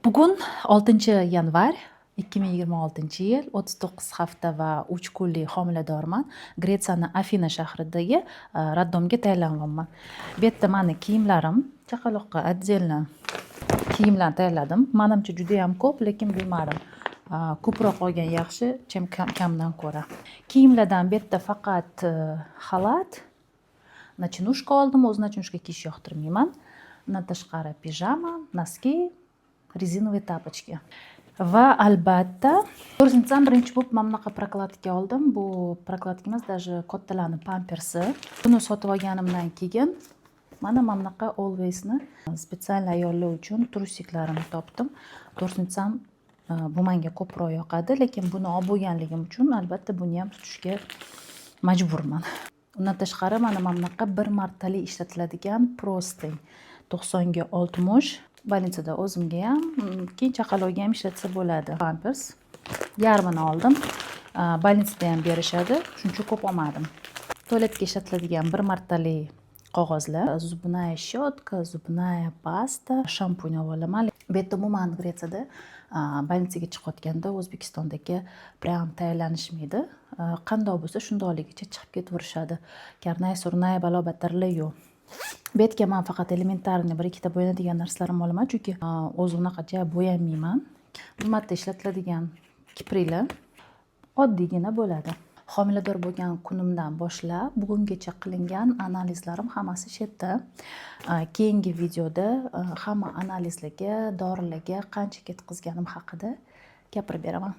Bugun 6 yanvar 2026-yil 39 hafta va 3 kunlik homiladorman. Gretsiyaning Afina shahridagi roddomga tayinlanganman. Bu yerda mani kiyimlarim, chaqaloqqa отдельно kiyimlarni tayyorladim. Menimcha juda ham ko'p, lekin bilmadim. Ko'proq olgan yaxshi, kamdan ko'ra. Kiyimlardan bu yerda faqat xalat, nachinushka oldim. O'z nachinushka kiyish yoqtirmayman. Undan tashqari pijama, noski, резиновые тапочки. Va albatta, ko'rsatsam birinchi bo'lib mana bunaqa prokladka oldim. Bu prokladka emas, даже kattalarning pampersi. Buni sotib olganimdan keyin mana bunaqa Always'ni spetsial ayollar uchun trusiklarini topdim. To'g'risini bu menga ko'proq yoqadi, lekin buni olib bo'lganligim uchun albatta buni ham tutishga majburman. Undan tashqari mana bunaqa bir martalik ishlatiladigan prostень 90 ga 60. Bolnitsada o'zimga ham, keyin chaqaloqga ham ishlatsa bo'ladi. Pampers yarmini oldim. Bolnitsada ham berishadi, shuning uchun ko'p olmadim. Tualetga ishlatiladigan bir martalik qog'ozlar, zubная щетка, zubная pasta, shampuny olaman. Bu yerda umuman Gretsiyada bolnitsaga chiqayotganda O'zbekistondagi prям tayyorlanishmaydi. Qanday bo'lsa shundayligicha chiqib ketaverishadi. Karnay, surnay, balo-batarlar yo'q. Bu yerga men faqat elementarni bir ikkita bo'yanadigan narsalarni olaman, chunki o'zim unaqa bo'yamayman. Bu marta ishlatiladigan kipriklar oddiygina bo'ladi. Homilador bo'lgan kunimdan boshlab bugungacha qilingan analizlarim hammasi shu yerda. Keyingi videoda hamma analizlarga, dorilarga qancha ketkazganim haqida gapirib beraman.